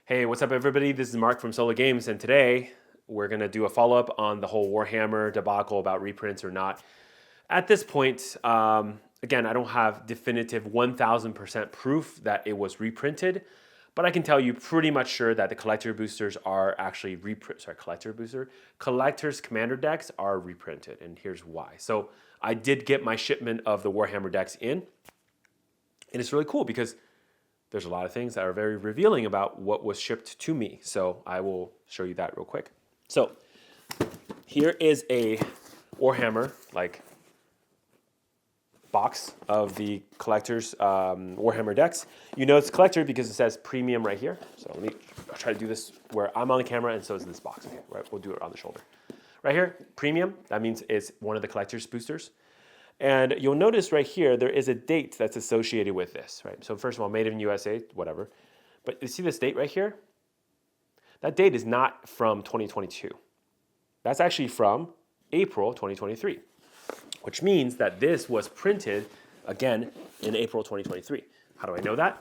Hey, what's up, everybody? This is Mark from Solo Games, and today we're going to do a follow-up on the whole Warhammer debacle about reprints or not. At this point, again, I don't have definitive 1,000% proof that it was reprinted, but I can tell you pretty much sure that the collector boosters are actually collector's commander decks are reprinted, and here's why. So I did get my shipment of the Warhammer decks in, and it's really cool because there's a lot of things that are very revealing about what was shipped to me. So I will show you that real quick. So here is a Warhammer box of the collector's Warhammer decks. You know it's collector because it says premium right here. So I'll try to do this where I'm on the camera and so is this box. Okay, right, we'll do it on the shoulder. Right here, premium, that means it's one of the collector's boosters. And you'll notice right here, there is a date that's associated with this, right? So first of all, made in USA, whatever. But you see this date right here? That date is not from 2022. That's actually from April 2023, which means that this was printed, again, in April 2023. How do I know that?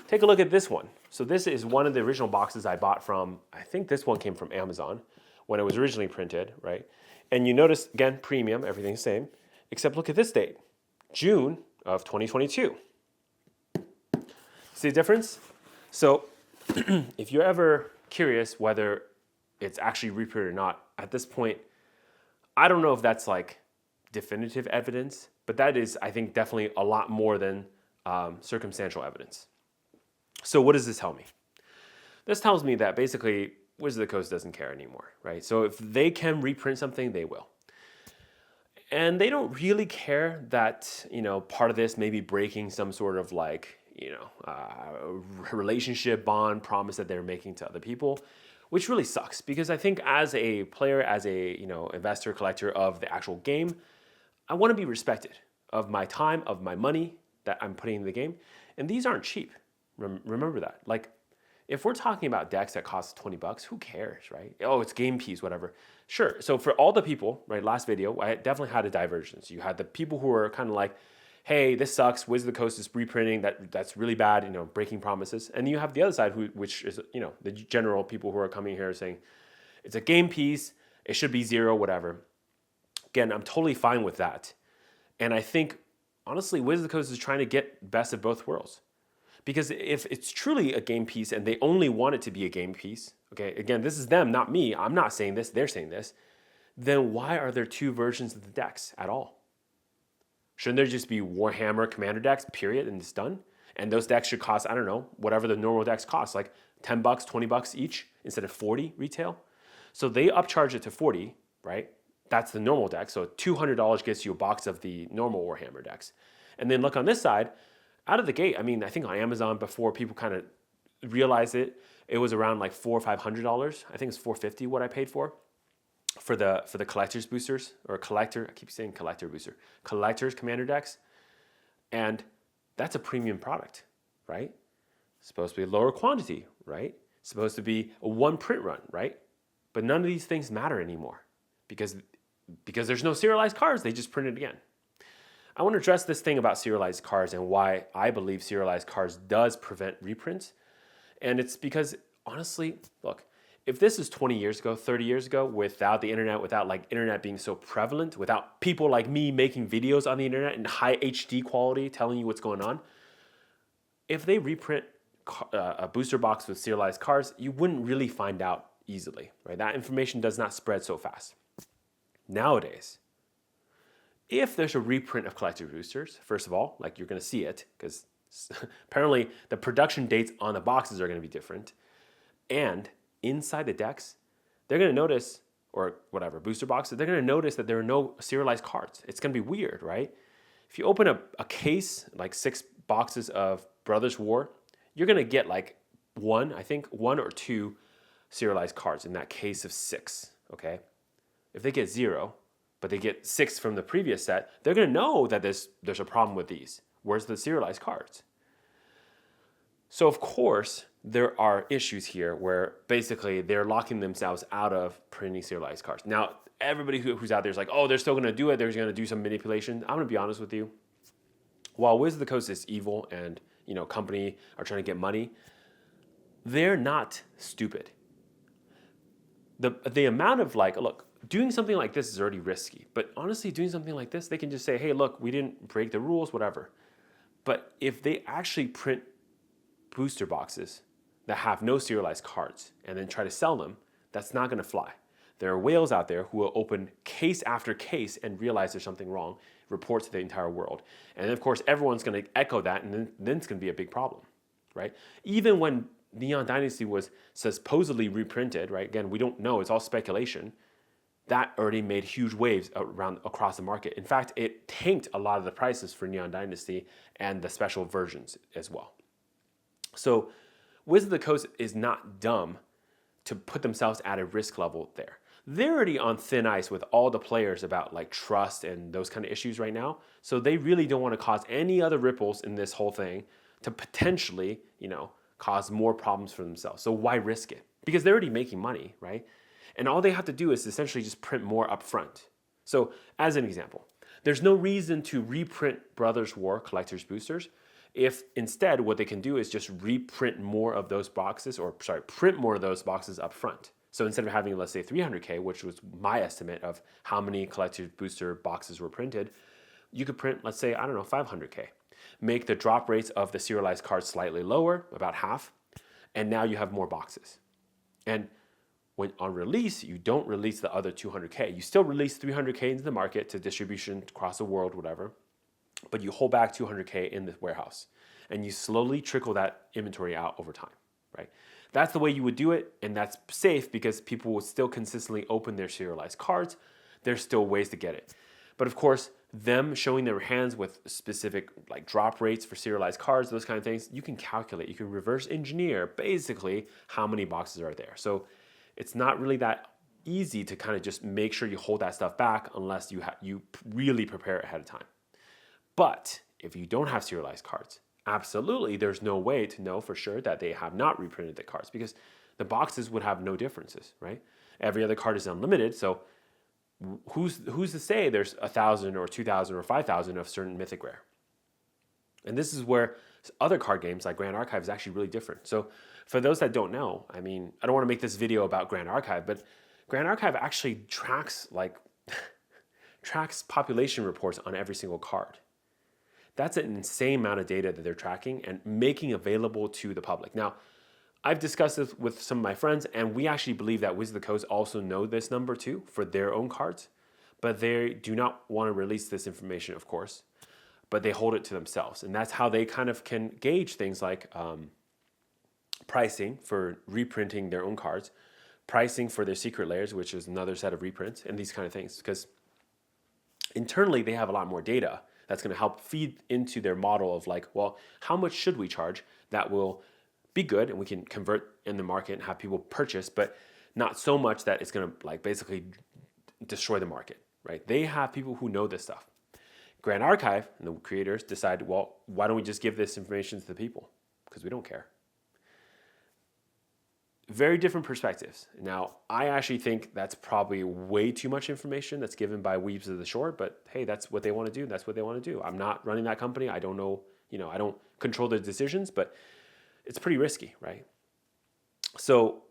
Take a look at this one. So this is one of the original boxes I bought from, I think this one came from Amazon when it was originally printed, right? And you notice, again, premium, everything's the same. Except look at this date, June of 2022. See the difference? So if you're ever curious whether it's actually reprinted or not, at this point, I don't know if that's like definitive evidence, but that is, I think, definitely a lot more than circumstantial evidence. So what does this tell me? This tells me that basically Wizards of the Coast doesn't care anymore, right? So if they can reprint something, they will. And they don't really care that, part of this may be breaking some sort of relationship bond promise that they're making to other people, which really sucks because I think as a player, as a, investor, collector of the actual game, I want to be respected of my time, of my money that I'm putting in the game. And these aren't cheap. Remember that. Like, if we're talking about decks that cost $20, who cares, right? Oh, it's game piece, whatever. Sure. So for all the people, right, last video, I definitely had a divergence. You had the people who were kind of like, hey, this sucks. Wizards of the Coast is reprinting. That's really bad, breaking promises. And you have the other side, which is, the general people who are coming here saying, it's a game piece. It should be zero, whatever. Again, I'm totally fine with that. And I think, honestly, Wizards of the Coast is trying to get best of both worlds. Because if it's truly a game piece and they only want it to be a game piece, okay, again, this is them, not me. I'm not saying this, they're saying this. Then why are there two versions of the decks at all? Shouldn't there just be Warhammer Commander decks, period, and it's done? And those decks should cost, I don't know, whatever the normal decks cost, like $10, $20 each instead of 40 retail. So they upcharge it to 40, right? That's the normal deck. So $200 gets you a box of the normal Warhammer decks. And then look on this side, out of the gate, I think on Amazon before people kind of realized it, it was around like $400 or $500. I think it's $450 what I paid for the collector's boosters or collector. I keep saying collector booster, collector's commander decks, and that's a premium product, right? It's supposed to be a lower quantity, right? It's supposed to be a one print run, right? But none of these things matter anymore because there's no serialized cards. They just print it again. I want to address this thing about serialized cards and why I believe serialized cards does prevent reprints. And it's because, honestly, look, if this is 20 years ago, 30 years ago, without the internet, without internet being so prevalent, without people like me making videos on the internet in high HD quality telling you what's going on, if they reprint a booster box with serialized cards, you wouldn't really find out easily, right? That information does not spread so fast. Nowadays, if there's a reprint of collector boosters, first of all, you're going to see it because apparently the production dates on the boxes are going to be different. And inside the decks, they're going to notice, or whatever, booster boxes, they're going to notice that there are no serialized cards. It's going to be weird, right? If you open a case, like 6 boxes of Brothers War, you're going to get one or two serialized cards in that case of 6, okay? If they get 0, but they get 6 from the previous set, they're going to know that there's a problem with these. Where's the serialized cards? So, of course, there are issues here where basically they're locking themselves out of printing serialized cards. Now, everybody who's out there is like, oh, they're still going to do it. They're going to do some manipulation. I'm going to be honest with you. While Wizards of the Coast is evil and, company are trying to get money, they're not stupid. The amount of like, look, doing something like this is already risky, but honestly, doing something like this, they can just say, hey, look, we didn't break the rules, whatever. But if they actually print booster boxes that have no serialized cards and then try to sell them, that's not going to fly. There are whales out there who will open case after case and realize there's something wrong, report to the entire world. And then, of course, everyone's going to echo that, and then it's going to be a big problem, right? Even when Neon Dynasty was supposedly reprinted, right? Again, we don't know, it's all speculation. That already made huge waves across the market. In fact, it tanked a lot of the prices for Neon Dynasty and the special versions as well. So Wizards of the Coast is not dumb to put themselves at a risk level there. They're already on thin ice with all the players about like trust and those kind of issues right now. So they really don't want to cause any other ripples in this whole thing to potentially, cause more problems for themselves. So why risk it? Because they're already making money, right? And all they have to do is essentially just print more upfront. So as an example, there's no reason to reprint Brothers War Collector's Boosters if instead what they can do is just reprint more of those boxes, print more of those boxes up front. So instead of having, let's say, 300K, which was my estimate of how many Collector's Booster boxes were printed, you could print, let's say, 500K. Make the drop rates of the serialized cards slightly lower, about half, and now you have more boxes. And when on release, you don't release the other 200K. You still release 300K into the market to distribution across the world, whatever, but you hold back 200K in the warehouse, and you slowly trickle that inventory out over time, right? That's the way you would do it, and that's safe because people will still consistently open their serialized cards. There's still ways to get it. But of course, them showing their hands with specific like drop rates for serialized cards, those kind of things, you can calculate, you can reverse engineer basically how many boxes are there. So it's not really that easy to kind of just make sure you hold that stuff back unless you really prepare ahead of time. But if you don't have serialized cards, absolutely there's no way to know for sure that they have not reprinted the cards because the boxes would have no differences, right? Every other card is unlimited, so who's to say there's 1,000 or 2,000 or 5,000 of certain mythic rare? And this is where other card games like Grand Archive is actually really different. So for those that don't know, I don't want to make this video about Grand Archive, but Grand Archive actually tracks population reports on every single card. That's an insane amount of data that they're tracking and making available to the public. Now, I've discussed this with some of my friends, and we actually believe that Wizards of the Coast also know this number too for their own cards, but they do not want to release this information, of course, but they hold it to themselves. And that's how they kind of can gauge things like pricing for reprinting their own cards, pricing for their secret layers, which is another set of reprints, and these kind of things. Because internally, they have a lot more data that's going to help feed into their model of like, well, how much should we charge that will be good and we can convert in the market and have people purchase, but not so much that it's going to like basically destroy the market, right? They have people who know this stuff. Grand Archive and the creators decide, well, why don't we just give this information to the people? Because we don't care. Very different perspectives. Now, I actually think that's probably way too much information that's given by Weebs of the Shore, but hey, that's what they want to do. That's what they want to do. I'm not running that company. I don't know, I don't control the decisions, but it's pretty risky, right? So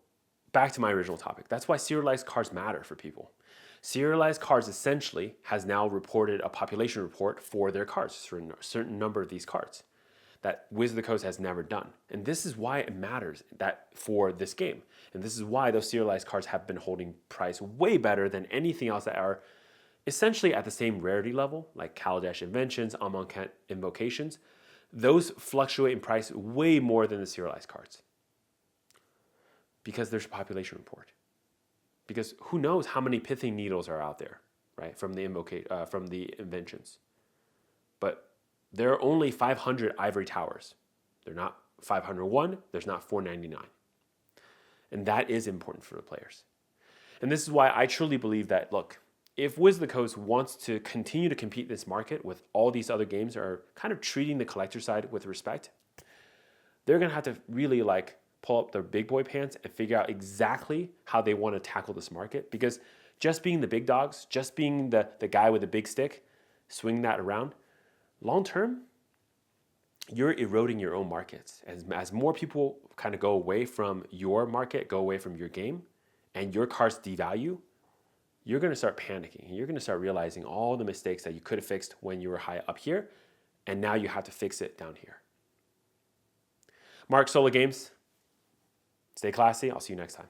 back to my original topic. That's why serialized cards matter for people. Serialized cards essentially has now reported a population report for their cards, for a certain number of these cards that Wizards of the Coast has never done. And this is why it matters that for this game. And this is why those serialized cards have been holding price way better than anything else that are essentially at the same rarity level, like Kaladesh Inventions, Amonkhet Invocations. Those fluctuate in price way more than the serialized cards because there's a population report. Because who knows how many pithing needles are out there, right? From the inventions, but there are only 500 ivory towers. They're not 501. There's not 499, and that is important for the players. And this is why I truly believe that look, if Wizards of the Coast wants to continue to compete in this market with all these other games that are kind of treating the collector side with respect, they're going to have to really like pull up their big boy pants and figure out exactly how they want to tackle this market. Because just being the big dogs, just being the guy with the big stick, swinging that around, long term, you're eroding your own markets. As more people kind of go away from your market, go away from your game, and your cards devalue, you're going to start panicking. You're going to start realizing all the mistakes that you could have fixed when you were high up here, and now you have to fix it down here. Mark, Solo Games, stay classy. I'll see you next time.